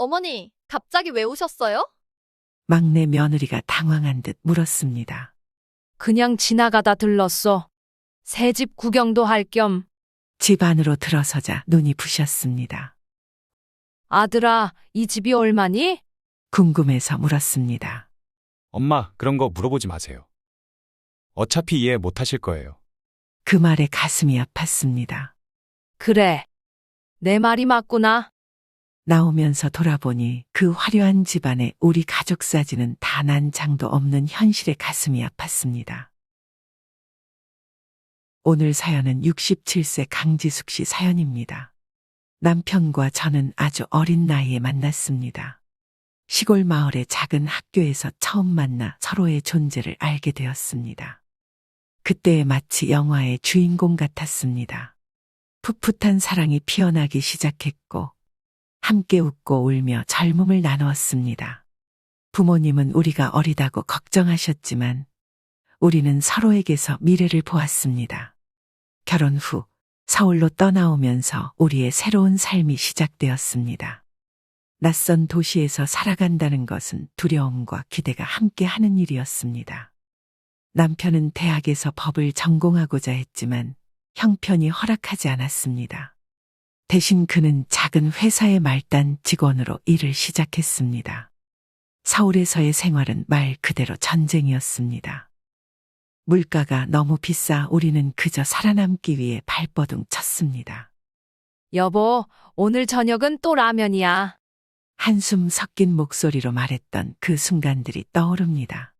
어머니, 갑자기 왜 오셨어요? 막내 며느리가 당황한 듯 물었습니다. 그냥 지나가다 들렀어. 새 집 구경도 할 겸. 집 안으로 들어서자 눈이 부셨습니다. 아들아, 이 집이 얼마니? 궁금해서 물었습니다. 엄마, 그런 거 물어보지 마세요. 어차피 이해 못 하실 거예요. 그 말에 가슴이 아팠습니다. 그래. 내 말이 맞구나. 나오면서 돌아보니 그 화려한 집안에 우리 가족 사진은 단 한 장도 없는 현실에 가슴이 아팠습니다. 오늘 사연은 67세 강지숙 씨 사연입니다. 남편과 저는 아주 어린 나이에 만났습니다. 시골 마을의 작은 학교에서 처음 만나 서로의 존재를 알게 되었습니다. 그때 마치 영화의 주인공 같았습니다. 풋풋한 사랑이 피어나기 시작했고 함께 웃고 울며 젊음을 나누었습니다. 부모님은 우리가 어리다고 걱정하셨지만 우리는 서로에게서 미래를 보았습니다. 결혼 후 서울로 떠나오면서 우리의 새로운 삶이 시작되었습니다. 낯선 도시에서 살아간다는 것은 두려움과 기대가 함께 하는 일이었습니다. 남편은 대학에서 법을 전공하고자 했지만 형편이 허락하지 않았습니다. 대신 그는 작은 회사의 말단 직원으로 일을 시작했습니다. 서울에서의 생활은 말 그대로 전쟁이었습니다. 물가가 너무 비싸 우리는 그저 살아남기 위해 발버둥 쳤습니다. 여보, 오늘 저녁은 또 라면이야. 한숨 섞인 목소리로 말했던 그 순간들이 떠오릅니다.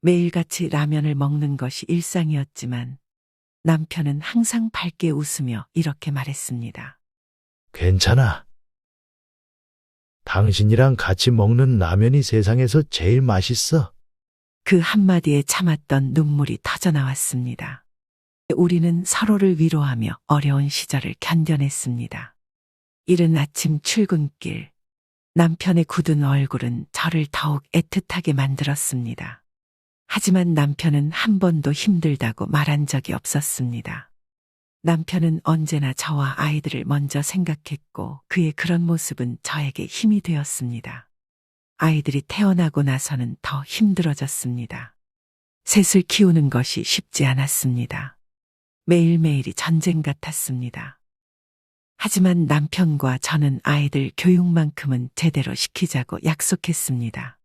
매일같이 라면을 먹는 것이 일상이었지만 남편은 항상 밝게 웃으며 이렇게 말했습니다. 괜찮아. 당신이랑 같이 먹는 라면이 세상에서 제일 맛있어. 그 한마디에 참았던 눈물이 터져나왔습니다. 우리는 서로를 위로하며 어려운 시절을 견뎌냈습니다. 이른 아침 출근길, 남편의 굳은 얼굴은 저를 더욱 애틋하게 만들었습니다. 하지만 남편은 한 번도 힘들다고 말한 적이 없었습니다. 남편은 언제나 저와 아이들을 먼저 생각했고 그의 그런 모습은 저에게 힘이 되었습니다. 아이들이 태어나고 나서는 더 힘들어졌습니다. 셋을 키우는 것이 쉽지 않았습니다. 매일매일이 전쟁 같았습니다. 하지만 남편과 저는 아이들 교육만큼은 제대로 시키자고 약속했습니다.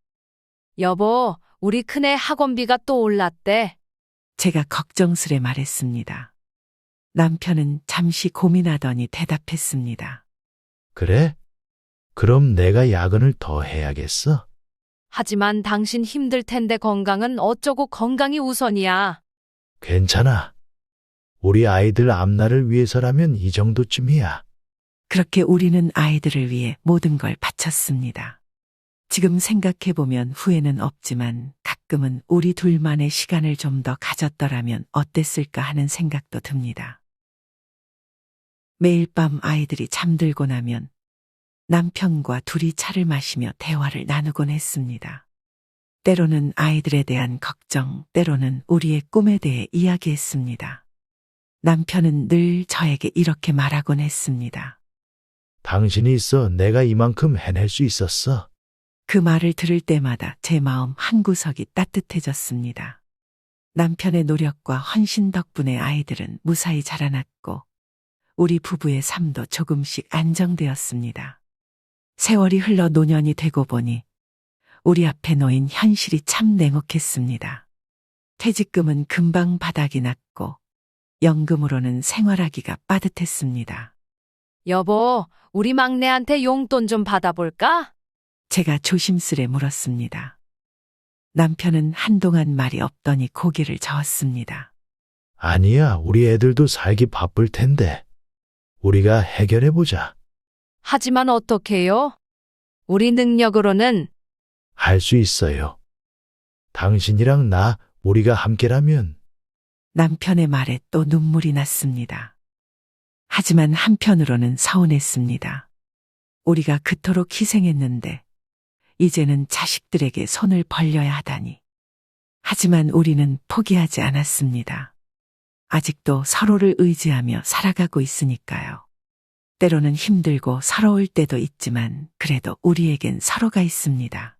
여보, 우리 큰애 학원비가 또 올랐대. 제가 걱정스레 말했습니다. 남편은 잠시 고민하더니 대답했습니다. 그래? 그럼 내가 야근을 더 해야겠어? 하지만 당신 힘들 텐데 건강은 어쩌고 건강이 우선이야. 괜찮아. 우리 아이들 앞날을 위해서라면 이 정도쯤이야. 그렇게 우리는 아이들을 위해 모든 걸 바쳤습니다. 지금 생각해보면 후회는 없지만 가끔은 우리 둘만의 시간을 좀 더 가졌더라면 어땠을까 하는 생각도 듭니다. 매일 밤 아이들이 잠들고 나면 남편과 둘이 차를 마시며 대화를 나누곤 했습니다. 때로는 아이들에 대한 걱정, 때로는 우리의 꿈에 대해 이야기했습니다. 남편은 늘 저에게 이렇게 말하곤 했습니다. 당신이 있어 내가 이만큼 해낼 수 있었어. 그 말을 들을 때마다 제 마음 한구석이 따뜻해졌습니다. 남편의 노력과 헌신 덕분에 아이들은 무사히 자라났고 우리 부부의 삶도 조금씩 안정되었습니다. 세월이 흘러 노년이 되고 보니 우리 앞에 놓인 현실이 참 냉혹했습니다. 퇴직금은 금방 바닥이 났고 연금으로는 생활하기가 빠듯했습니다. 여보, 우리 막내한테 용돈 좀 받아볼까? 제가 조심스레 물었습니다. 남편은 한동안 말이 없더니 고개를 저었습니다. 아니야, 우리 애들도 살기 바쁠 텐데. 우리가 해결해보자. 하지만 어떡해요? 우리 능력으로는. 할 수 있어요. 당신이랑 나, 우리가 함께라면. 남편의 말에 또 눈물이 났습니다. 하지만 한편으로는 서운했습니다. 우리가 그토록 희생했는데 이제는 자식들에게 손을 벌려야 하다니. 하지만 우리는 포기하지 않았습니다. 아직도 서로를 의지하며 살아가고 있으니까요. 때로는 힘들고 서러울 때도 있지만 그래도 우리에겐 서로가 있습니다.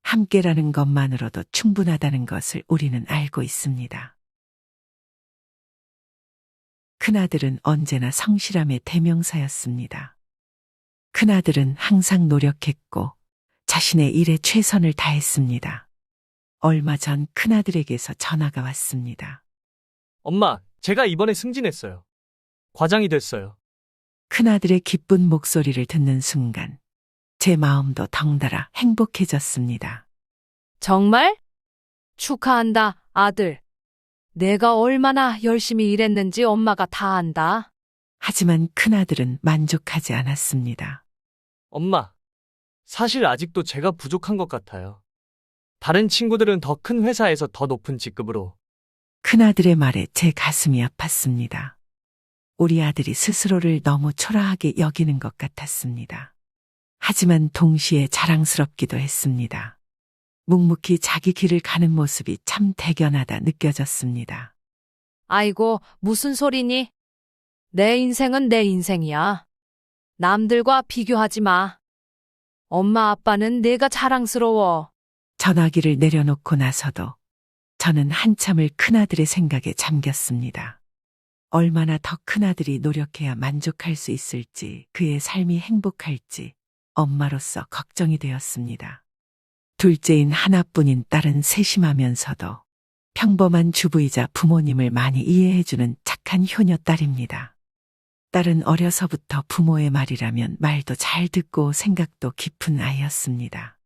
함께라는 것만으로도 충분하다는 것을 우리는 알고 있습니다. 큰아들은 언제나 성실함의 대명사였습니다. 큰아들은 항상 노력했고 자신의 일에 최선을 다했습니다. 얼마 전 큰아들에게서 전화가 왔습니다. 엄마, 제가 이번에 승진했어요. 과장이 됐어요. 큰아들의 기쁜 목소리를 듣는 순간 제 마음도 덩달아 행복해졌습니다. 정말? 축하한다, 아들. 내가 얼마나 열심히 일했는지 엄마가 다 안다. 하지만 큰아들은 만족하지 않았습니다. 엄마, 사실 아직도 제가 부족한 것 같아요. 다른 친구들은 더 큰 회사에서 더 높은 직급으로. 큰아들의 말에 제 가슴이 아팠습니다. 우리 아들이 스스로를 너무 초라하게 여기는 것 같았습니다. 하지만 동시에 자랑스럽기도 했습니다. 묵묵히 자기 길을 가는 모습이 참 대견하다 느껴졌습니다. 아이고, 무슨 소리니? 내 인생은 내 인생이야. 남들과 비교하지 마. 엄마 아빠는 내가 자랑스러워. 전화기를 내려놓고 나서도 저는 한참을 큰아들의 생각에 잠겼습니다. 얼마나 더 큰아들이 노력해야 만족할 수 있을지, 그의 삶이 행복할지 엄마로서 걱정이 되었습니다. 둘째인 하나뿐인 딸은 세심하면서도 평범한 주부이자 부모님을 많이 이해해주는 착한 효녀 딸입니다. 딸은 어려서부터 부모의 말이라면 말도 잘 듣고 생각도 깊은 아이였습니다.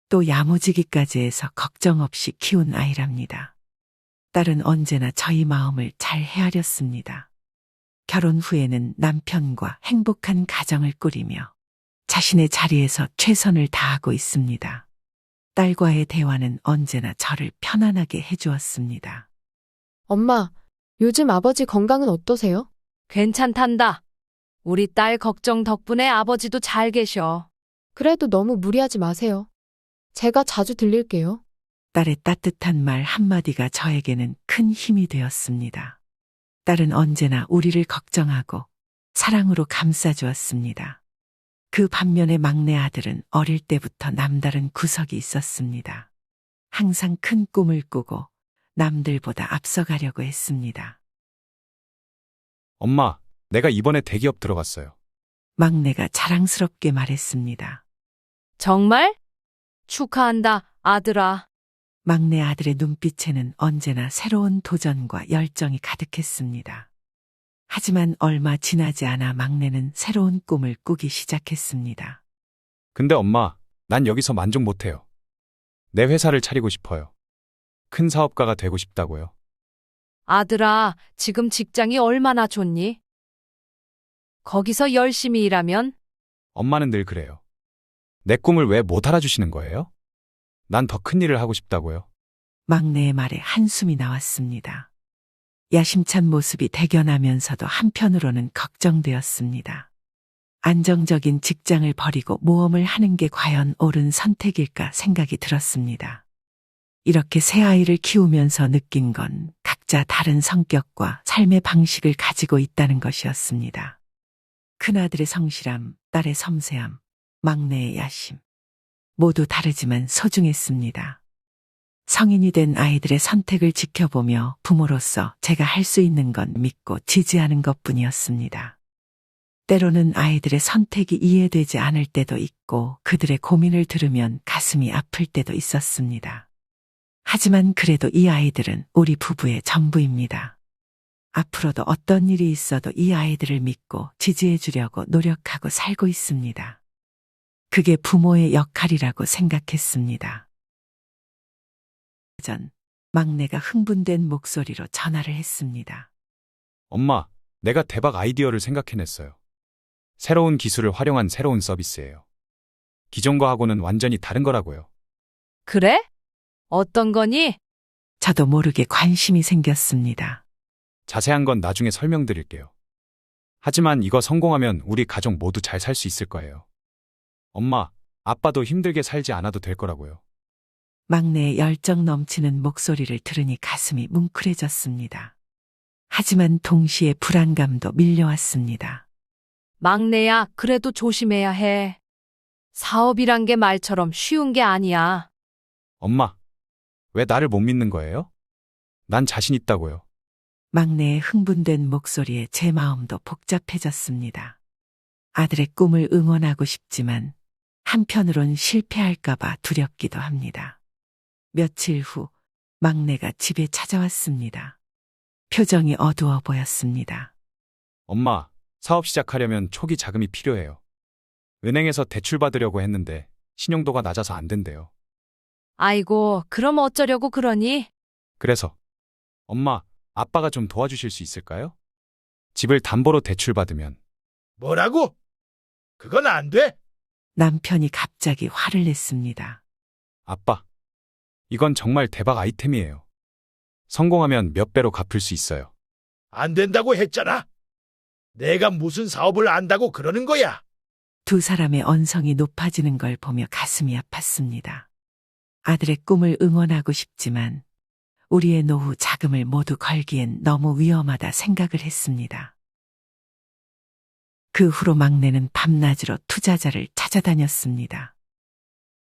또 야무지기까지 해서 걱정 없이 키운 아이랍니다. 딸은 언제나 저희 마음을 잘 헤아렸습니다. 결혼 후에는 남편과 행복한 가정을 꾸리며 자신의 자리에서 최선을 다하고 있습니다. 딸과의 대화는 언제나 저를 편안하게 해주었습니다. 엄마, 요즘 아버지 건강은 어떠세요? 괜찮단다. 우리 딸 걱정 덕분에 아버지도 잘 계셔. 그래도 너무 무리하지 마세요. 제가 자주 들릴게요. 딸의 따뜻한 말 한마디가 저에게는 큰 힘이 되었습니다. 딸은 언제나 우리를 걱정하고 사랑으로 감싸주었습니다. 그 반면에 막내 아들은 어릴 때부터 남다른 구석이 있었습니다. 항상 큰 꿈을 꾸고 남들보다 앞서가려고 했습니다. 엄마, 내가 이번에 대기업 들어갔어요. 막내가 자랑스럽게 말했습니다. 정말? 축하한다, 아들아. 막내 아들의 눈빛에는 언제나 새로운 도전과 열정이 가득했습니다. 하지만 얼마 지나지 않아 막내는 새로운 꿈을 꾸기 시작했습니다. 근데 엄마, 난 여기서 만족 못해요. 내 회사를 차리고 싶어요. 큰 사업가가 되고 싶다고요. 아들아, 지금 직장이 얼마나 좋니? 거기서 열심히 일하면 엄마는 늘 그래요. 내 꿈을 왜 못 알아주시는 거예요? 난 더 큰 일을 하고 싶다고요. 막내의 말에 한숨이 나왔습니다. 야심찬 모습이 대견하면서도 한편으로는 걱정되었습니다. 안정적인 직장을 버리고 모험을 하는 게 과연 옳은 선택일까 생각이 들었습니다. 이렇게 새 아이를 키우면서 느낀 건 각자 다른 성격과 삶의 방식을 가지고 있다는 것이었습니다. 큰아들의 성실함, 딸의 섬세함, 막내의 야심. 모두 다르지만 소중했습니다. 성인이 된 아이들의 선택을 지켜보며 부모로서 제가 할 수 있는 건 믿고 지지하는 것뿐이었습니다. 때로는 아이들의 선택이 이해되지 않을 때도 있고 그들의 고민을 들으면 가슴이 아플 때도 있었습니다. 하지만 그래도 이 아이들은 우리 부부의 전부입니다. 앞으로도 어떤 일이 있어도 이 아이들을 믿고 지지해 주려고 노력하고 살고 있습니다. 그게 부모의 역할이라고 생각했습니다. 전 막내가 흥분된 목소리로 전화를 했습니다. 엄마, 내가 대박 아이디어를 생각해냈어요. 새로운 기술을 활용한 새로운 서비스예요. 기존 거하고는 완전히 다른 거라고요. 그래? 어떤 거니? 저도 모르게 관심이 생겼습니다. 자세한 건 나중에 설명드릴게요. 하지만 이거 성공하면 우리 가족 모두 잘 살 수 있을 거예요. 엄마, 아빠도 힘들게 살지 않아도 될 거라고요. 막내의 열정 넘치는 목소리를 들으니 가슴이 뭉클해졌습니다. 하지만 동시에 불안감도 밀려왔습니다. 막내야, 그래도 조심해야 해. 사업이란 게 말처럼 쉬운 게 아니야. 엄마, 왜 나를 못 믿는 거예요? 난 자신 있다고요. 막내의 흥분된 목소리에 제 마음도 복잡해졌습니다. 아들의 꿈을 응원하고 싶지만 한편으론 실패할까봐 두렵기도 합니다. 며칠 후 막내가 집에 찾아왔습니다. 표정이 어두워 보였습니다. 엄마, 사업 시작하려면 초기 자금이 필요해요. 은행에서 대출 받으려고 했는데 신용도가 낮아서 안 된대요. 아이고, 그럼 어쩌려고 그러니? 그래서 엄마, 아빠가 좀 도와주실 수 있을까요? 집을 담보로 대출 받으면. 뭐라고? 그건 안 돼. 남편이 갑자기 화를 냈습니다. 아빠, 이건 정말 대박 아이템이에요. 성공하면 몇 배로 갚을 수 있어요. 안 된다고 했잖아. 내가 무슨 사업을 안다고 그러는 거야. 두 사람의 언성이 높아지는 걸 보며 가슴이 아팠습니다. 아들의 꿈을 응원하고 싶지만 우리의 노후 자금을 모두 걸기엔 너무 위험하다 생각을 했습니다. 그 후로 막내는 밤낮으로 투자자를 찾아다녔습니다.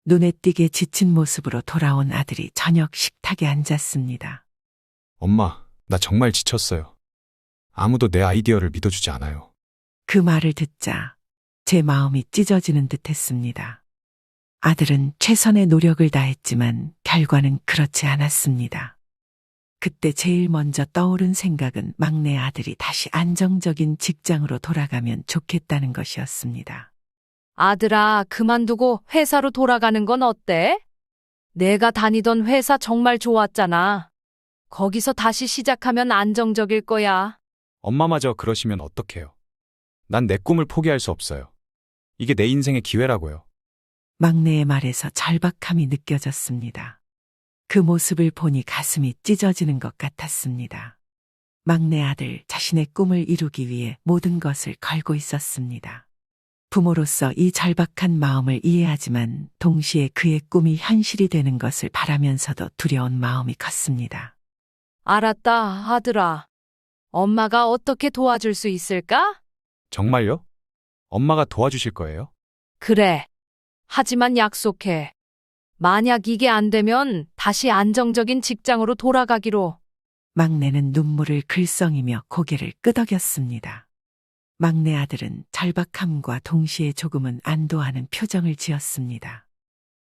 눈에 띄게 지친 모습으로 돌아온 아들이 저녁 식탁에 앉았습니다. 엄마, 나 정말 지쳤어요. 아무도 내 아이디어를 믿어주지 않아요. 그 말을 듣자 제 마음이 찢어지는 듯 했습니다. 아들은 최선의 노력을 다했지만 결과는 그렇지 않았습니다. 그때 제일 먼저 떠오른 생각은 막내 아들이 다시 안정적인 직장으로 돌아가면 좋겠다는 것이었습니다. 아들아, 그만두고 회사로 돌아가는 건 어때? 내가 다니던 회사 정말 좋았잖아. 거기서 다시 시작하면 안정적일 거야. 엄마마저 그러시면 어떡해요. 난 내 꿈을 포기할 수 없어요. 이게 내 인생의 기회라고요. 막내의 말에서 절박함이 느껴졌습니다. 그 모습을 보니 가슴이 찢어지는 것 같았습니다. 막내 아들 자신의 꿈을 이루기 위해 모든 것을 걸고 있었습니다. 부모로서 이 절박한 마음을 이해하지만 동시에 그의 꿈이 현실이 되는 것을 바라면서도 두려운 마음이 컸습니다. 알았다, 아들아. 엄마가 어떻게 도와줄 수 있을까? 정말요? 엄마가 도와주실 거예요? 그래. 하지만 약속해. 만약 이게 안 되면 다시 안정적인 직장으로 돌아가기로. 막내는 눈물을 글썽이며 고개를 끄덕였습니다. 막내 아들은 절박함과 동시에 조금은 안도하는 표정을 지었습니다.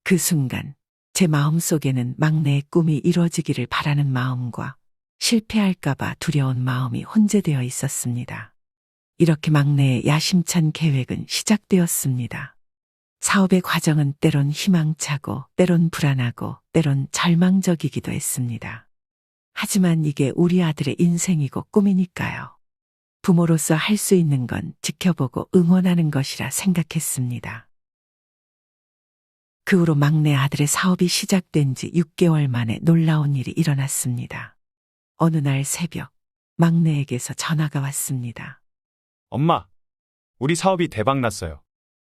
그 순간 제 마음속에는 막내의 꿈이 이루어지기를 바라는 마음과 실패할까봐 두려운 마음이 혼재되어 있었습니다. 이렇게 막내의 야심찬 계획은 시작되었습니다. 사업의 과정은 때론 희망차고, 때론 불안하고, 때론 절망적이기도 했습니다. 하지만 이게 우리 아들의 인생이고 꿈이니까요. 부모로서 할 수 있는 건 지켜보고 응원하는 것이라 생각했습니다. 그 후로 막내 아들의 사업이 시작된 지 6개월 만에 놀라운 일이 일어났습니다. 어느 날 새벽, 막내에게서 전화가 왔습니다. 엄마, 우리 사업이 대박 났어요.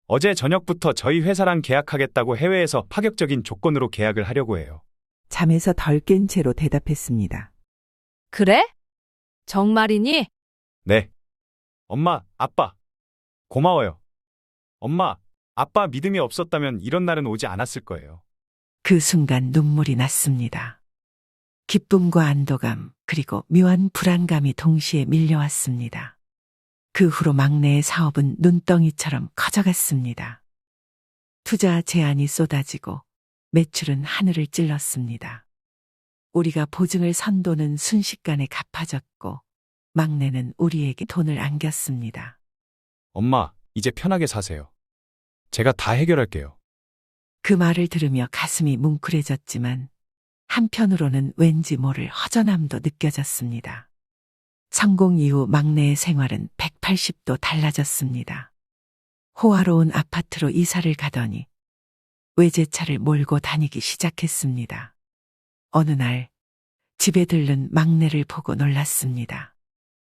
어제 저녁부터 저희 회사랑 계약하겠다고 해외에서 파격적인 조건으로 계약을 하려고 해요. 잠에서 덜 깬 채로 대답했습니다. 그래? 정말이니? 네. 엄마, 아빠, 고마워요. 엄마, 아빠 믿음이 없었다면 이런 날은 오지 않았을 거예요. 그 순간 눈물이 났습니다. 기쁨과 안도감, 그리고 묘한 불안감이 동시에 밀려왔습니다. 그 후로 막내의 사업은 눈덩이처럼 커져갔습니다. 투자 제안이 쏟아지고 매출은 하늘을 찔렀습니다. 우리가 보증을 선 돈은 순식간에 갚아졌고 막내는 우리에게 돈을 안겼습니다. 엄마, 이제 편하게 사세요. 제가 다 해결할게요. 그 말을 들으며 가슴이 뭉클해졌지만 한편으로는 왠지 모를 허전함도 느껴졌습니다. 성공 이후 막내의 생활은 180도 달라졌습니다. 호화로운 아파트로 이사를 가더니 외제차를 몰고 다니기 시작했습니다. 어느 날 집에 들른 막내를 보고 놀랐습니다.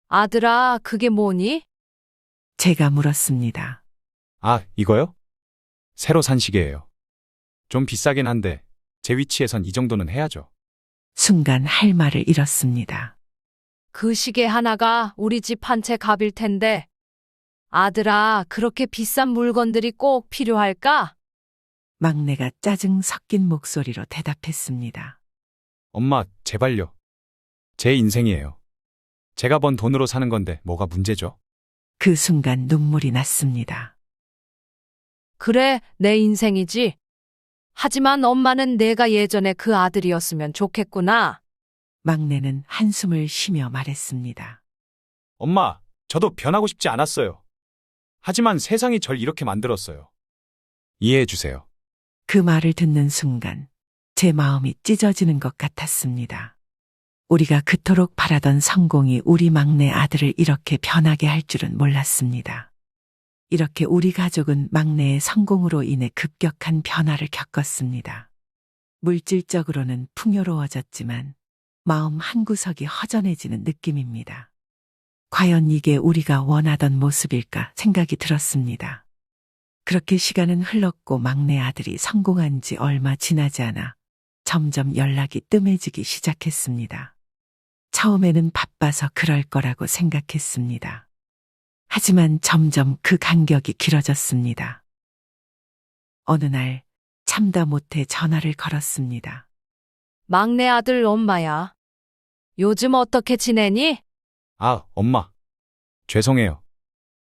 아들아, 그게 뭐니? 제가 물었습니다. 아, 이거요? 새로 산 시계예요. 좀 비싸긴 한데 제 위치에선 이 정도는 해야죠. 순간 할 말을 잃었습니다. 그 시계 하나가 우리 집 한 채 값일 텐데. 아들아, 그렇게 비싼 물건들이 꼭 필요할까? 막내가 짜증 섞인 목소리로 대답했습니다. 엄마, 제발요. 제 인생이에요. 제가 번 돈으로 사는 건데 뭐가 문제죠? 그 순간 눈물이 났습니다. 그래, 내 인생이지. 하지만 엄마는 내가 예전에 그 아들이었으면 좋겠구나. 막내는 한숨을 쉬며 말했습니다. 엄마, 저도 변하고 싶지 않았어요. 하지만 세상이 절 이렇게 만들었어요. 이해해 주세요. 그 말을 듣는 순간 제 마음이 찢어지는 것 같았습니다. 우리가 그토록 바라던 성공이 우리 막내 아들을 이렇게 변하게 할 줄은 몰랐습니다. 이렇게 우리 가족은 막내의 성공으로 인해 급격한 변화를 겪었습니다. 물질적으로는 풍요로워졌지만 마음 한구석이 허전해지는 느낌입니다. 과연 이게 우리가 원하던 모습일까 생각이 들었습니다. 그렇게 시간은 흘렀고 막내 아들이 성공한 지 얼마 지나지 않아 점점 연락이 뜸해지기 시작했습니다. 처음에는 바빠서 그럴 거라고 생각했습니다. 하지만 점점 그 간격이 길어졌습니다. 어느 날 참다 못해 전화를 걸었습니다. 막내 아들 엄마야. 요즘 어떻게 지내니? 아, 엄마. 죄송해요.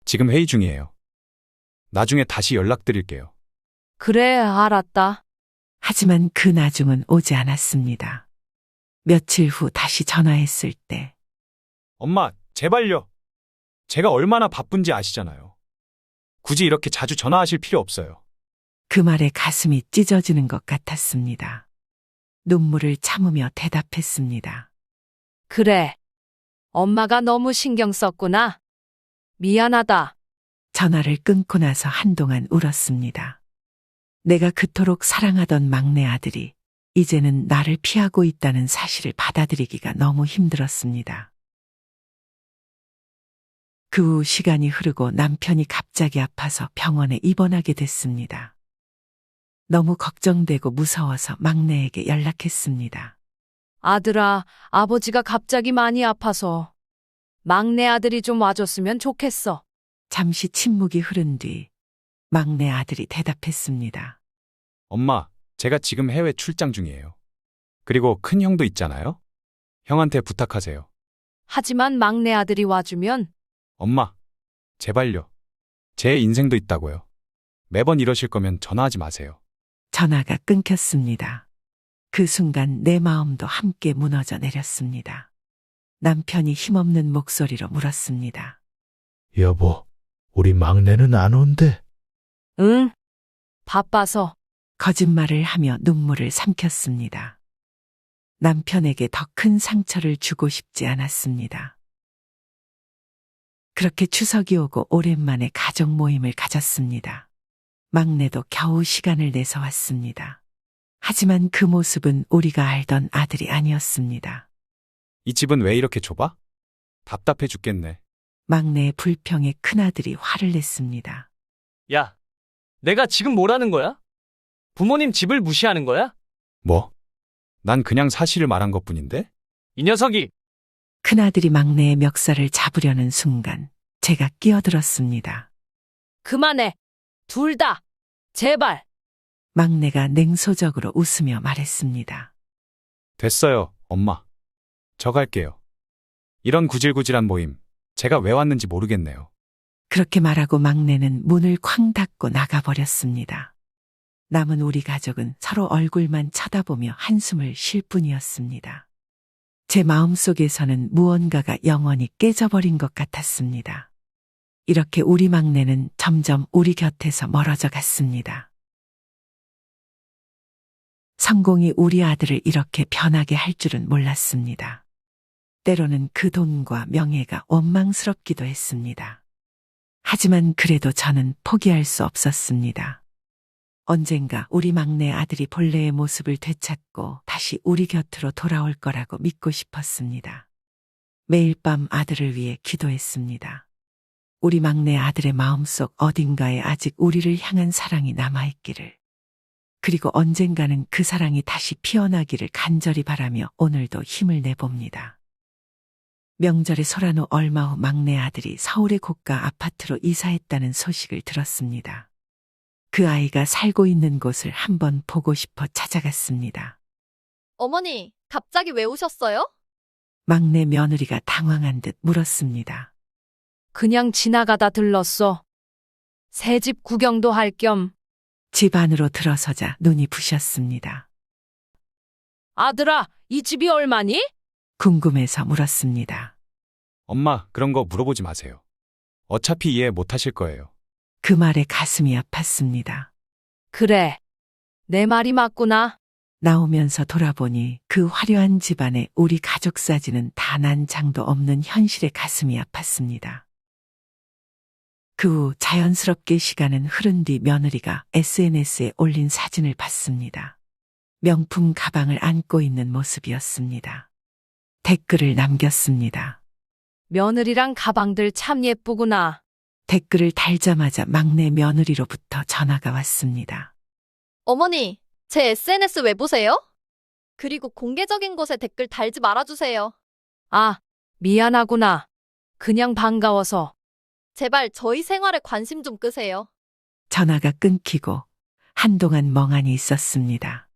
지금 회의 중이에요. 나중에 다시 연락드릴게요. 그래, 알았다. 하지만 그 나중은 오지 않았습니다. 며칠 후 다시 전화했을 때 엄마, 제발요. 제가 얼마나 바쁜지 아시잖아요. 굳이 이렇게 자주 전화하실 필요 없어요. 그 말에 가슴이 찢어지는 것 같았습니다. 눈물을 참으며 대답했습니다. 그래. 엄마가 너무 신경 썼구나. 미안하다. 전화를 끊고 나서 한동안 울었습니다. 내가 그토록 사랑하던 막내 아들이 이제는 나를 피하고 있다는 사실을 받아들이기가 너무 힘들었습니다. 그 후 시간이 흐르고 남편이 갑자기 아파서 병원에 입원하게 됐습니다. 너무 걱정되고 무서워서 막내에게 연락했습니다. 아들아, 아버지가 갑자기 많이 아파서 막내 아들이 좀 와줬으면 좋겠어. 잠시 침묵이 흐른 뒤 막내 아들이 대답했습니다. 엄마, 제가 지금 해외 출장 중이에요. 그리고 큰 형도 있잖아요? 형한테 부탁하세요. 하지만 막내 아들이 와주면 엄마, 제발요. 제 인생도 있다고요. 매번 이러실 거면 전화하지 마세요. 전화가 끊겼습니다. 그 순간 내 마음도 함께 무너져 내렸습니다. 남편이 힘없는 목소리로 물었습니다. 여보, 우리 막내는 안 온대? 응. 바빠서. 거짓말을 하며 눈물을 삼켰습니다. 남편에게 더 큰 상처를 주고 싶지 않았습니다. 그렇게 추석이 오고 오랜만에 가족 모임을 가졌습니다. 막내도 겨우 시간을 내서 왔습니다. 하지만 그 모습은 우리가 알던 아들이 아니었습니다. 이 집은 왜 이렇게 좁아? 답답해 죽겠네. 막내의 불평에 큰아들이 화를 냈습니다. 야, 내가 지금 뭐라는 거야? 부모님 집을 무시하는 거야? 뭐? 난 그냥 사실을 말한 것뿐인데? 이 녀석이 큰아들이 막내의 멱살을 잡으려는 순간 제가 끼어들었습니다. 그만해. 둘 다. 제발. 막내가 냉소적으로 웃으며 말했습니다. 됐어요, 엄마. 저 갈게요. 이런 구질구질한 모임, 제가 왜 왔는지 모르겠네요. 그렇게 말하고 막내는 문을 쾅 닫고 나가버렸습니다. 남은 우리 가족은 서로 얼굴만 쳐다보며 한숨을 쉴 뿐이었습니다. 제 마음속에서는 무언가가 영원히 깨져버린 것 같았습니다. 이렇게 우리 막내는 점점 우리 곁에서 멀어져 갔습니다. 성공이 우리 아들을 이렇게 변하게 할 줄은 몰랐습니다. 때로는 그 돈과 명예가 원망스럽기도 했습니다. 하지만 그래도 저는 포기할 수 없었습니다. 언젠가 우리 막내 아들이 본래의 모습을 되찾고 다시 우리 곁으로 돌아올 거라고 믿고 싶었습니다. 매일 밤 아들을 위해 기도했습니다. 우리 막내 아들의 마음속 어딘가에 아직 우리를 향한 사랑이 남아있기를, 그리고 언젠가는 그 사랑이 다시 피어나기를 간절히 바라며 오늘도 힘을 내봅니다. 명절에 소란 후 얼마 후 막내 아들이 서울의 고가 아파트로 이사했다는 소식을 들었습니다. 그 아이가 살고 있는 곳을 한번 보고 싶어 찾아갔습니다. 어머니, 갑자기 왜 오셨어요? 막내 며느리가 당황한 듯 물었습니다. 그냥 지나가다 들렀어. 새 집 구경도 할 겸. 집 안으로 들어서자 눈이 부셨습니다. 아들아, 이 집이 얼마니? 궁금해서 물었습니다. 엄마, 그런 거 물어보지 마세요. 어차피 이해 못 하실 거예요. 그 말에 가슴이 아팠습니다. 그래. 내 말이 맞구나. 나오면서 돌아보니 그 화려한 집안에 우리 가족 사진은 단 한 장도 없는 현실에 가슴이 아팠습니다. 그 후 자연스럽게 시간은 흐른 뒤 며느리가 SNS에 올린 사진을 봤습니다. 명품 가방을 안고 있는 모습이었습니다. 댓글을 남겼습니다. 며느리랑 가방들 참 예쁘구나. 댓글을 달자마자 막내 며느리로부터 전화가 왔습니다. 어머니, 제 SNS 왜 보세요? 그리고 공개적인 곳에 댓글 달지 말아주세요. 아, 미안하구나. 그냥 반가워서. 제발 저희 생활에 관심 좀 끄세요. 전화가 끊기고 한동안 멍하니 있었습니다.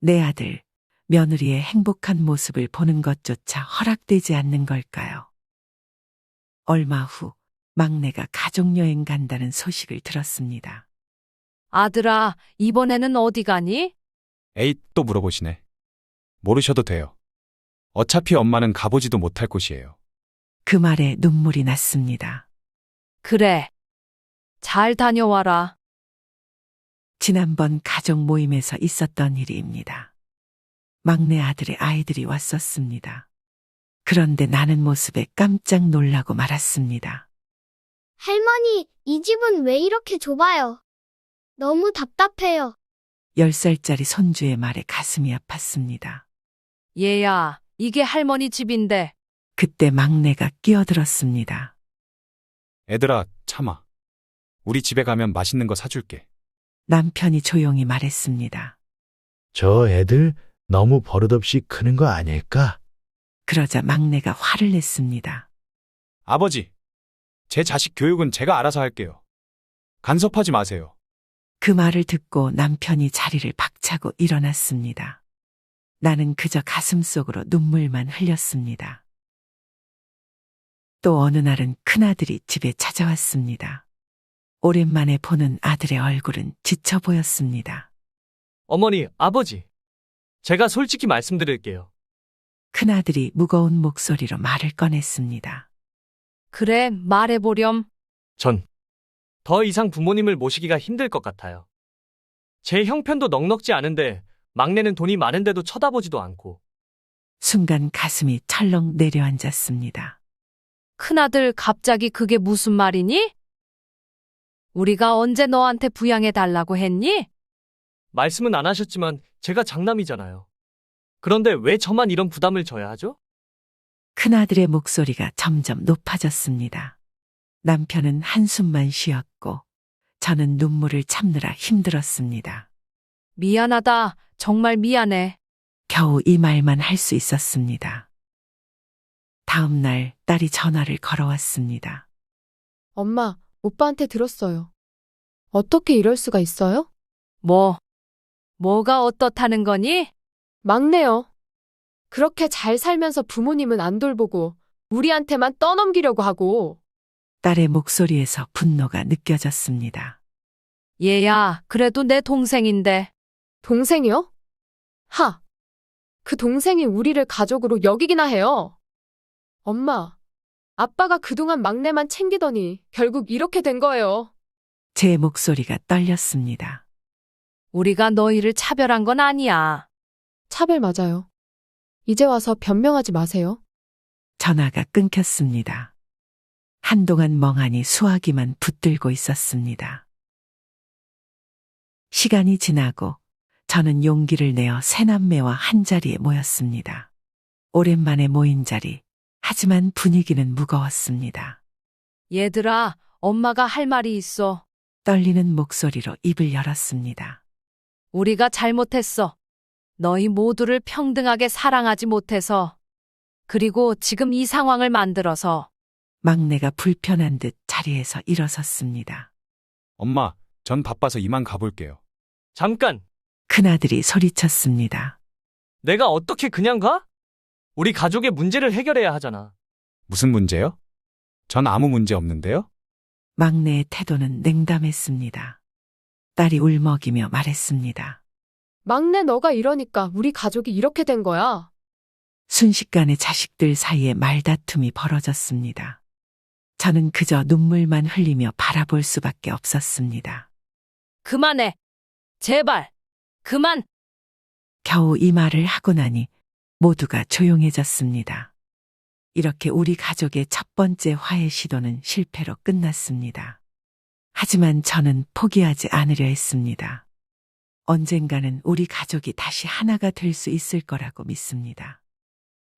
내 아들, 며느리의 행복한 모습을 보는 것조차 허락되지 않는 걸까요? 얼마 후 막내가 가족여행 간다는 소식을 들었습니다. 아들아, 이번에는 어디 가니? 에잇, 또 물어보시네. 모르셔도 돼요. 어차피 엄마는 가보지도 못할 곳이에요. 그 말에 눈물이 났습니다. 그래. 잘 다녀와라. 지난번 가족 모임에서 있었던 일입니다. 막내 아들의 아이들이 왔었습니다. 그런데 나는 모습에 깜짝 놀라고 말았습니다. 할머니, 이 집은 왜 이렇게 좁아요? 너무 답답해요. 10살짜리 손주의 말에 가슴이 아팠습니다. 얘야, 이게 할머니 집인데. 그때 막내가 끼어들었습니다. 애들아, 참아. 우리 집에 가면 맛있는 거 사줄게. 남편이 조용히 말했습니다. 저 애들 너무 버릇없이 크는 거 아닐까? 그러자 막내가 화를 냈습니다. 아버지, 제 자식 교육은 제가 알아서 할게요. 간섭하지 마세요. 그 말을 듣고 남편이 자리를 박차고 일어났습니다. 나는 그저 가슴속으로 눈물만 흘렸습니다. 또 어느 날은 큰아들이 집에 찾아왔습니다. 오랜만에 보는 아들의 얼굴은 지쳐 보였습니다. 어머니, 아버지. 제가 솔직히 말씀드릴게요. 큰아들이 무거운 목소리로 말을 꺼냈습니다. 그래, 말해보렴. 전 더 이상 부모님을 모시기가 힘들 것 같아요. 제 형편도 넉넉지 않은데 막내는 돈이 많은데도 쳐다보지도 않고. 순간 가슴이 철렁 내려앉았습니다. 큰아들, 갑자기 그게 무슨 말이니? 우리가 언제 너한테 부양해 달라고 했니? 말씀은 안 하셨지만 제가 장남이잖아요. 그런데 왜 저만 이런 부담을 져야 하죠? 큰아들의 목소리가 점점 높아졌습니다. 남편은 한숨만 쉬었고 저는 눈물을 참느라 힘들었습니다. 미안하다. 정말 미안해. 겨우 이 말만 할 수 있었습니다. 다음 날 딸이 전화를 걸어왔습니다. 엄마, 오빠한테 들었어요. 어떻게 이럴 수가 있어요? 뭐가 어떻다는 거니? 막내요. 그렇게 잘 살면서 부모님은 안 돌보고 우리한테만 떠넘기려고 하고. 딸의 목소리에서 분노가 느껴졌습니다. 얘야, 그래도 내 동생인데. 동생이요? 하! 그 동생이 우리를 가족으로 여기기나 해요. 엄마, 아빠가 그동안 막내만 챙기더니 결국 이렇게 된 거예요. 제 목소리가 떨렸습니다. 우리가 너희를 차별한 건 아니야. 차별 맞아요. 이제 와서 변명하지 마세요. 전화가 끊겼습니다. 한동안 멍하니 수화기만 붙들고 있었습니다. 시간이 지나고 저는 용기를 내어 새남매와 한자리에 모였습니다. 오랜만에 모인 자리, 하지만 분위기는 무거웠습니다. 얘들아, 엄마가 할 말이 있어. 떨리는 목소리로 입을 열었습니다. 우리가 잘못했어. 너희 모두를 평등하게 사랑하지 못해서. 그리고 지금 이 상황을 만들어서 막내가 불편한 듯 자리에서 일어섰습니다. 엄마, 전 바빠서 이만 가볼게요. 잠깐! 큰아들이 소리쳤습니다. 내가 어떻게 그냥 가? 우리 가족의 문제를 해결해야 하잖아. 무슨 문제요? 전 아무 문제 없는데요? 막내의 태도는 냉담했습니다. 딸이 울먹이며 말했습니다. 막내 너가 이러니까 우리 가족이 이렇게 된 거야. 순식간에 자식들 사이에 말다툼이 벌어졌습니다. 저는 그저 눈물만 흘리며 바라볼 수밖에 없었습니다. 그만해. 제발. 그만. 겨우 이 말을 하고 나니 모두가 조용해졌습니다. 이렇게 우리 가족의 첫 번째 화해 시도는 실패로 끝났습니다. 하지만 저는 포기하지 않으려 했습니다. 언젠가는 우리 가족이 다시 하나가 될 수 있을 거라고 믿습니다.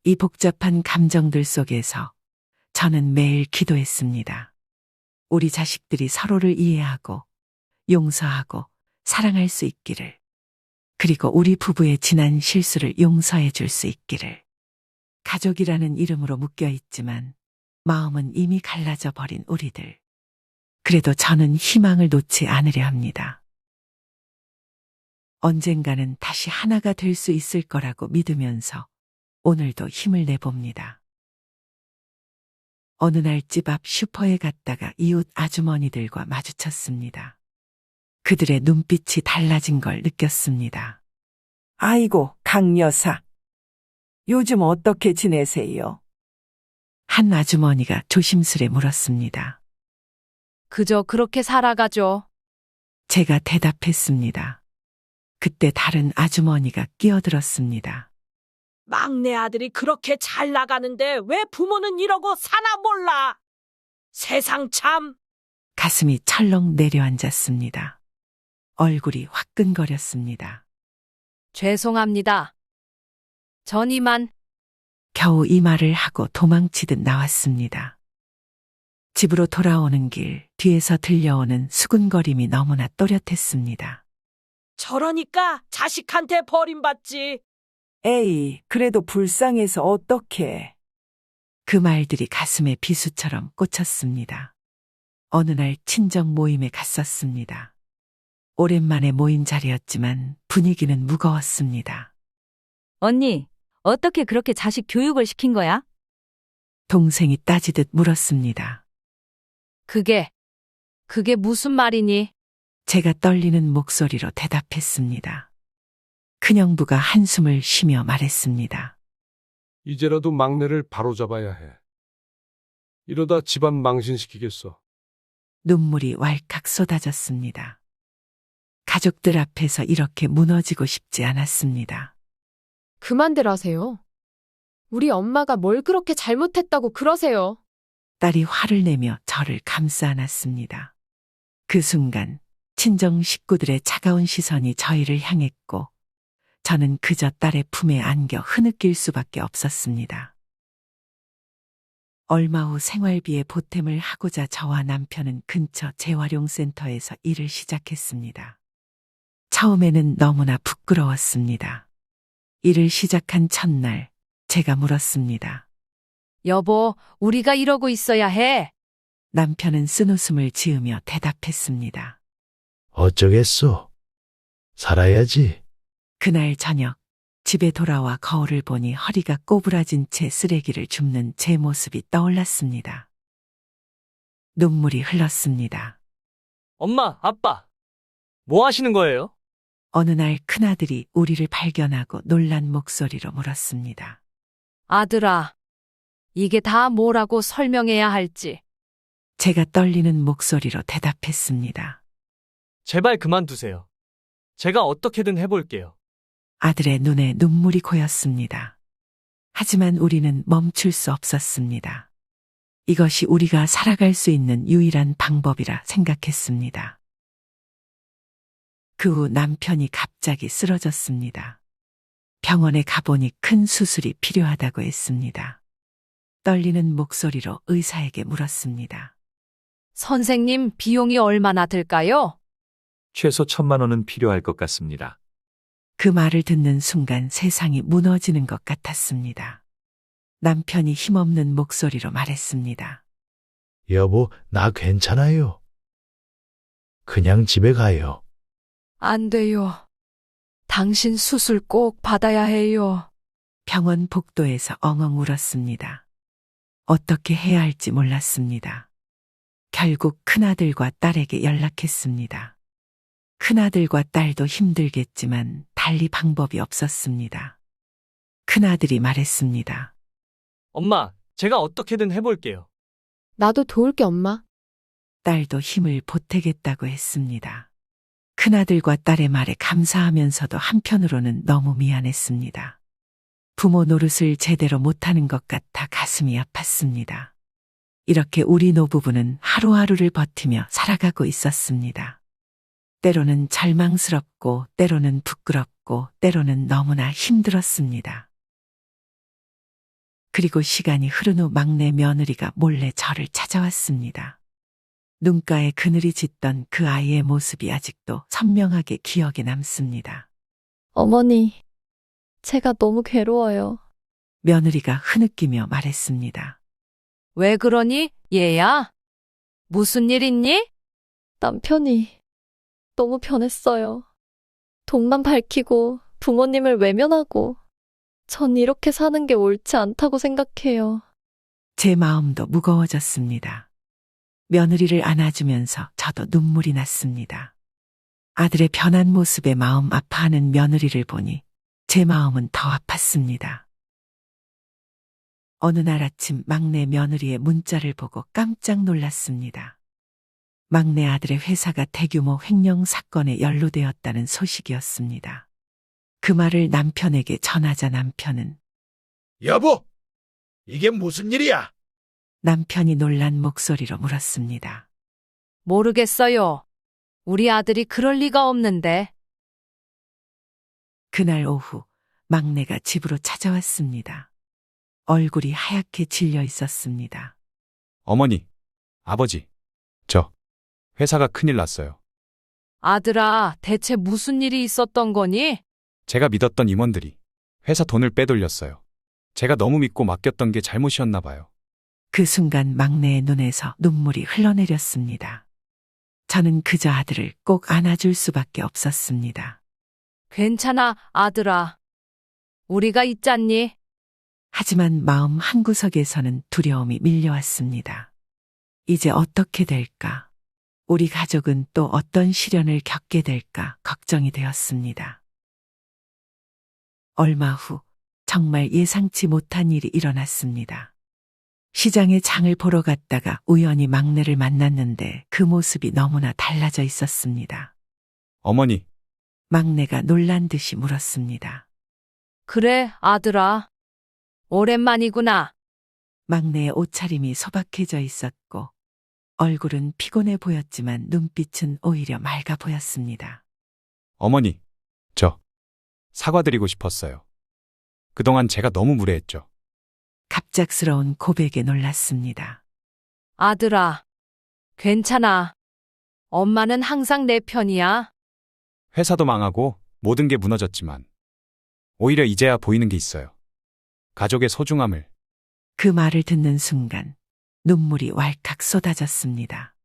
이 복잡한 감정들 속에서 저는 매일 기도했습니다. 우리 자식들이 서로를 이해하고 용서하고 사랑할 수 있기를. 그리고 우리 부부의 지난 실수를 용서해 줄 수 있기를. 가족이라는 이름으로 묶여 있지만 마음은 이미 갈라져 버린 우리들. 그래도 저는 희망을 놓지 않으려 합니다. 언젠가는 다시 하나가 될 수 있을 거라고 믿으면서 오늘도 힘을 내봅니다. 어느 날 집 앞 슈퍼에 갔다가 이웃 아주머니들과 마주쳤습니다. 그들의 눈빛이 달라진 걸 느꼈습니다. 아이고, 강 여사. 요즘 어떻게 지내세요? 한 아주머니가 조심스레 물었습니다. 그저 그렇게 살아가죠. 제가 대답했습니다. 그때 다른 아주머니가 끼어들었습니다. 막내 아들이 그렇게 잘 나가는데 왜 부모는 이러고 사나 몰라? 세상 참. 가슴이 철렁 내려앉았습니다. 얼굴이 화끈거렸습니다. 죄송합니다. 전 이만. 겨우 이 말을 하고 도망치듯 나왔습니다. 집으로 돌아오는 길 뒤에서 들려오는 수군거림이 너무나 또렷했습니다. 저러니까 자식한테 버림받지. 에이, 그래도 불쌍해서 어떡해. 그 말들이 가슴에 비수처럼 꽂혔습니다. 어느 날 친정 모임에 갔었습니다. 오랜만에 모인 자리였지만 분위기는 무거웠습니다. 언니, 어떻게 그렇게 자식 교육을 시킨 거야? 동생이 따지듯 물었습니다. 그게 무슨 말이니? 제가 떨리는 목소리로 대답했습니다. 큰형부가 한숨을 쉬며 말했습니다. 이제라도 막내를 바로잡아야 해. 이러다 집안 망신시키겠어. 눈물이 왈칵 쏟아졌습니다. 가족들 앞에서 이렇게 무너지고 싶지 않았습니다. 그만들 하세요. 우리 엄마가 뭘 그렇게 잘못했다고 그러세요. 딸이 화를 내며 저를 감싸 안았습니다. 그 순간 친정 식구들의 차가운 시선이 저희를 향했고 저는 그저 딸의 품에 안겨 흐느낄 수밖에 없었습니다. 얼마 후 생활비에 보탬을 하고자 저와 남편은 근처 재활용센터에서 일을 시작했습니다. 처음에는 너무나 부끄러웠습니다. 일을 시작한 첫날 제가 물었습니다. 여보, 우리가 이러고 있어야 해. 남편은 쓴웃음을 지으며 대답했습니다. 어쩌겠소. 살아야지. 그날 저녁 집에 돌아와 거울을 보니 허리가 꼬부라진 채 쓰레기를 줍는 제 모습이 떠올랐습니다. 눈물이 흘렀습니다. 엄마, 아빠. 뭐 하시는 거예요? 어느 날 큰아들이 우리를 발견하고 놀란 목소리로 물었습니다. 아들아, 이게 다 뭐라고 설명해야 할지. 제가 떨리는 목소리로 대답했습니다. 제발 그만두세요. 제가 어떻게든 해볼게요. 아들의 눈에 눈물이 고였습니다. 하지만 우리는 멈출 수 없었습니다. 이것이 우리가 살아갈 수 있는 유일한 방법이라 생각했습니다. 그 후 남편이 갑자기 쓰러졌습니다. 병원에 가보니 큰 수술이 필요하다고 했습니다. 떨리는 목소리로 의사에게 물었습니다. 선생님, 비용이 얼마나 들까요? 최소 1,000만 원은 필요할 것 같습니다. 그 말을 듣는 순간 세상이 무너지는 것 같았습니다. 남편이 힘없는 목소리로 말했습니다. 여보, 나 괜찮아요. 그냥 집에 가요. 안 돼요. 당신 수술 꼭 받아야 해요. 병원 복도에서 엉엉 울었습니다. 어떻게 해야 할지 몰랐습니다. 결국 큰아들과 딸에게 연락했습니다. 큰아들과 딸도 힘들겠지만 달리 방법이 없었습니다. 큰아들이 말했습니다. 엄마, 제가 어떻게든 해볼게요. 나도 도울게, 엄마. 딸도 힘을 보태겠다고 했습니다. 큰아들과 딸의 말에 감사하면서도 한편으로는 너무 미안했습니다. 부모 노릇을 제대로 못하는 것 같아 가슴이 아팠습니다. 이렇게 우리 노부부는 하루하루를 버티며 살아가고 있었습니다. 때로는 절망스럽고, 때로는 부끄럽고, 때로는 너무나 힘들었습니다. 그리고 시간이 흐른 후 막내 며느리가 몰래 저를 찾아왔습니다. 눈가에 그늘이 짙던 그 아이의 모습이 아직도 선명하게 기억에 남습니다. 어머니, 제가 너무 괴로워요. 며느리가 흐느끼며 말했습니다. 왜 그러니, 얘야? 무슨 일 있니? 남편이 너무 변했어요. 돈만 밝히고 부모님을 외면하고 전 이렇게 사는 게 옳지 않다고 생각해요. 제 마음도 무거워졌습니다. 며느리를 안아주면서 저도 눈물이 났습니다. 아들의 변한 모습에 마음 아파하는 며느리를 보니 제 마음은 더 아팠습니다. 어느 날 아침 막내 며느리의 문자를 보고 깜짝 놀랐습니다. 막내 아들의 회사가 대규모 횡령 사건에 연루되었다는 소식이었습니다. 그 말을 남편에게 전하자 남편은 여보, 이게 무슨 일이야? 남편이 놀란 목소리로 물었습니다. 모르겠어요. 우리 아들이 그럴 리가 없는데. 그날 오후 막내가 집으로 찾아왔습니다. 얼굴이 하얗게 질려 있었습니다. 어머니, 아버지, 저 회사가 큰일 났어요. 아들아, 대체 무슨 일이 있었던 거니? 제가 믿었던 임원들이 회사 돈을 빼돌렸어요. 제가 너무 믿고 맡겼던 게 잘못이었나 봐요. 그 순간 막내의 눈에서 눈물이 흘러내렸습니다. 저는 그저 아들을 꼭 안아줄 수밖에 없었습니다. 괜찮아, 아들아. 우리가 있잖니? 하지만 마음 한구석에서는 두려움이 밀려왔습니다. 이제 어떻게 될까? 우리 가족은 또 어떤 시련을 겪게 될까 걱정이 되었습니다. 얼마 후 정말 예상치 못한 일이 일어났습니다. 시장에 장을 보러 갔다가 우연히 막내를 만났는데 그 모습이 너무나 달라져 있었습니다. 어머니, 막내가 놀란 듯이 물었습니다. 그래, 아들아. 오랜만이구나. 막내의 옷차림이 소박해져 있었고 얼굴은 피곤해 보였지만 눈빛은 오히려 맑아 보였습니다. 어머니, 저 사과드리고 싶었어요. 그동안 제가 너무 무례했죠. 갑작스러운 고백에 놀랐습니다. 아들아. 괜찮아. 엄마는 항상 내 편이야. 회사도 망하고 모든 게 무너졌지만 오히려 이제야 보이는 게 있어요. 가족의 소중함을. 그 말을 듣는 순간 눈물이 왈칵 쏟아졌습니다.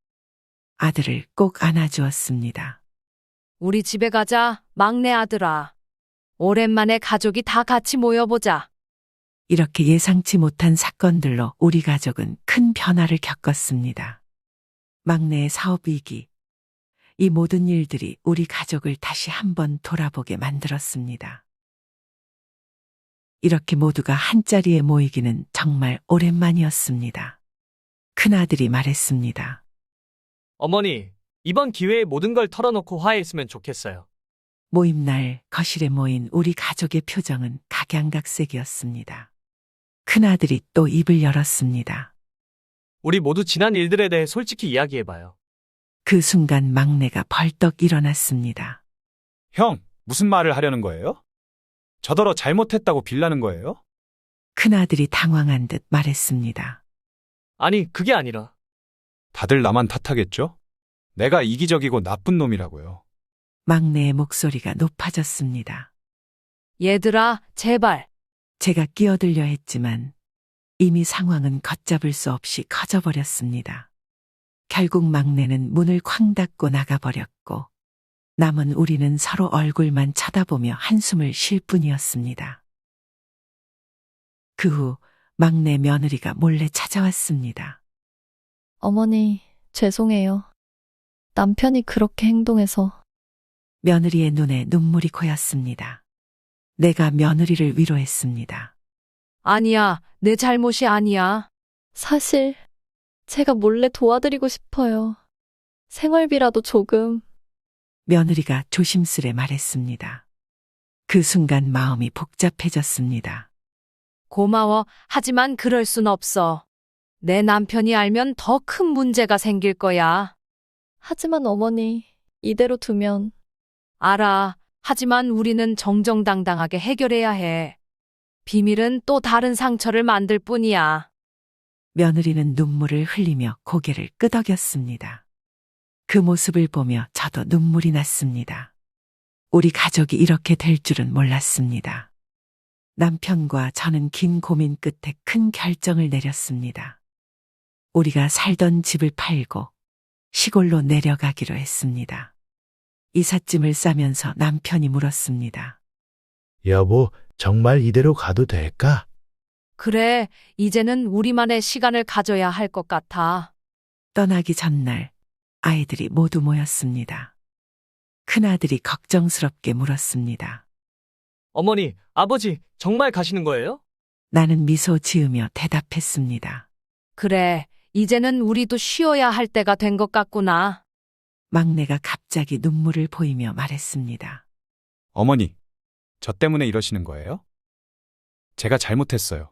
아들을 꼭 안아주었습니다. 우리 집에 가자, 막내 아들아. 오랜만에 가족이 다 같이 모여보자. 이렇게 예상치 못한 사건들로 우리 가족은 큰 변화를 겪었습니다. 막내의 사업 위기, 이 모든 일들이 우리 가족을 다시 한번 돌아보게 만들었습니다. 이렇게 모두가 한자리에 모이기는 정말 오랜만이었습니다. 큰아들이 말했습니다. 어머니, 이번 기회에 모든 걸 털어놓고 화해했으면 좋겠어요. 모임날 거실에 모인 우리 가족의 표정은 각양각색이었습니다. 큰아들이 또 입을 열었습니다. 우리 모두 지난 일들에 대해 솔직히 이야기해봐요. 그 순간 막내가 벌떡 일어났습니다. 형, 무슨 말을 하려는 거예요? 저더러 잘못했다고 빌라는 거예요? 큰아들이 당황한 듯 말했습니다. 아니, 그게 아니라. 다들 나만 탓하겠죠? 내가 이기적이고 나쁜 놈이라고요. 막내의 목소리가 높아졌습니다. 얘들아, 제발. 제가 끼어들려 했지만 이미 상황은 걷잡을 수 없이 커져버렸습니다. 결국 막내는 문을 쾅 닫고 나가버렸고 남은 우리는 서로 얼굴만 쳐다보며 한숨을 쉴 뿐이었습니다. 그 후 막내 며느리가 몰래 찾아왔습니다. 어머니, 죄송해요. 남편이 그렇게 행동해서. 며느리의 눈에 눈물이 고였습니다. 내가 며느리를 위로했습니다. 아니야, 내 잘못이 아니야. 사실 제가 몰래 도와드리고 싶어요. 생활비라도 조금. 며느리가 조심스레 말했습니다. 그 순간 마음이 복잡해졌습니다. 고마워. 하지만 그럴 순 없어. 내 남편이 알면 더 큰 문제가 생길 거야. 하지만 어머니, 이대로 두면. 알아. 하지만 우리는 정정당당하게 해결해야 해. 비밀은 또 다른 상처를 만들 뿐이야. 며느리는 눈물을 흘리며 고개를 끄덕였습니다. 그 모습을 보며 저도 눈물이 났습니다. 우리 가족이 이렇게 될 줄은 몰랐습니다. 남편과 저는 긴 고민 끝에 큰 결정을 내렸습니다. 우리가 살던 집을 팔고 시골로 내려가기로 했습니다. 이삿짐을 싸면서 남편이 물었습니다. 여보, 정말 이대로 가도 될까? 그래, 이제는 우리만의 시간을 가져야 할 것 같아. 떠나기 전날 아이들이 모두 모였습니다. 큰아들이 걱정스럽게 물었습니다. 어머니, 아버지, 정말 가시는 거예요? 나는 미소 지으며 대답했습니다. 그래, 이제는 우리도 쉬어야 할 때가 된 것 같구나. 막내가 갑자기 눈물을 보이며 말했습니다. 어머니, 저 때문에 이러시는 거예요? 제가 잘못했어요.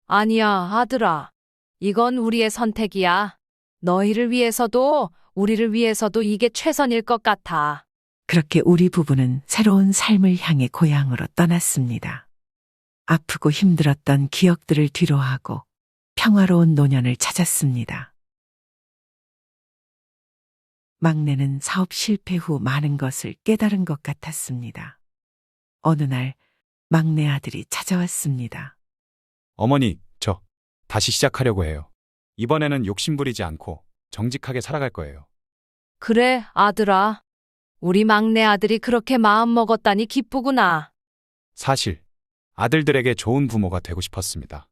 아니야, 아들아. 이건 우리의 선택이야. 너희를 위해서도, 우리를 위해서도 이게 최선일 것 같아. 그렇게 우리 부부는 새로운 삶을 향해 고향으로 떠났습니다. 아프고 힘들었던 기억들을 뒤로하고 평화로운 노년을 찾았습니다. 막내는 사업 실패 후 많은 것을 깨달은 것 같았습니다. 어느 날 막내 아들이 찾아왔습니다. 어머니, 저 다시 시작하려고 해요. 이번에는 욕심 부리지 않고 정직하게 살아갈 거예요. 그래, 아들아. 우리 막내 아들이 그렇게 마음 먹었다니 기쁘구나. 사실 아들들에게 좋은 부모가 되고 싶었습니다.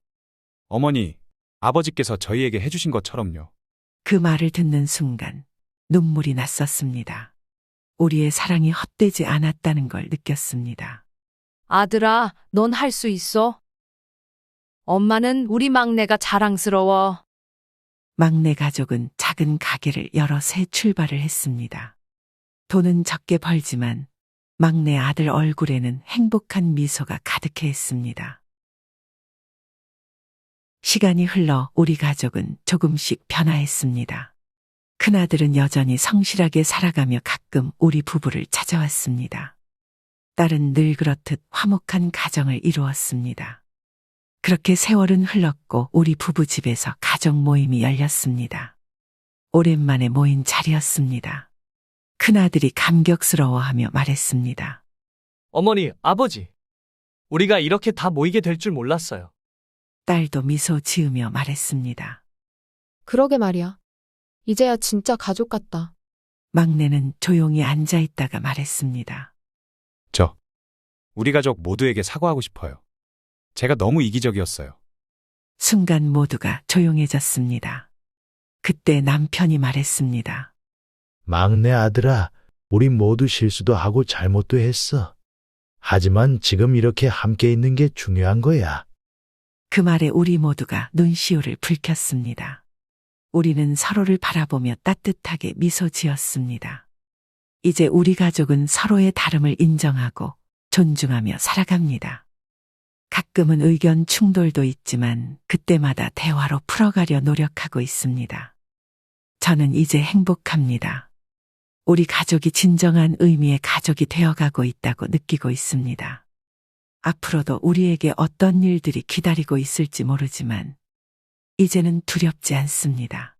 어머니, 아버지께서 저희에게 해주신 것처럼요. 그 말을 듣는 순간 눈물이 났었습니다. 우리의 사랑이 헛되지 않았다는 걸 느꼈습니다. 아들아, 넌 할 수 있어. 엄마는 우리 막내가 자랑스러워. 막내 가족은 작은 가게를 열어 새 출발을 했습니다. 돈은 적게 벌지만 막내 아들 얼굴에는 행복한 미소가 가득해 있습니다. 시간이 흘러 우리 가족은 조금씩 변화했습니다. 큰아들은 여전히 성실하게 살아가며 가끔 우리 부부를 찾아왔습니다. 딸은 늘 그렇듯 화목한 가정을 이루었습니다. 그렇게 세월은 흘렀고 우리 부부 집에서 가족 모임이 열렸습니다. 오랜만에 모인 자리였습니다. 큰아들이 감격스러워하며 말했습니다. 어머니, 아버지. 우리가 이렇게 다 모이게 될 줄 몰랐어요. 딸도 미소 지으며 말했습니다. 그러게 말이야. 이제야 진짜 가족 같다. 막내는 조용히 앉아 있다가 말했습니다. 우리 가족 모두에게 사과하고 싶어요. 제가 너무 이기적이었어요. 순간 모두가 조용해졌습니다. 그때 남편이 말했습니다. 막내 아들아, 우리 모두 실수도 하고 잘못도 했어. 하지만 지금 이렇게 함께 있는 게 중요한 거야. 그 말에 우리 모두가 눈시울을 붉혔습니다. 우리는 서로를 바라보며 따뜻하게 미소 지었습니다. 이제 우리 가족은 서로의 다름을 인정하고 존중하며 살아갑니다. 가끔은 의견 충돌도 있지만 그때마다 대화로 풀어가려 노력하고 있습니다. 저는 이제 행복합니다. 우리 가족이 진정한 의미의 가족이 되어가고 있다고 느끼고 있습니다. 앞으로도 우리에게 어떤 일들이 기다리고 있을지 모르지만 이제는 두렵지 않습니다.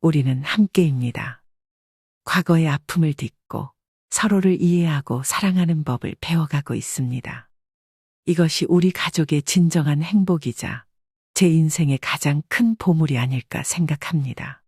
우리는 함께입니다. 과거의 아픔을 딛고 서로를 이해하고 사랑하는 법을 배워가고 있습니다. 이것이 우리 가족의 진정한 행복이자 제 인생의 가장 큰 보물이 아닐까 생각합니다.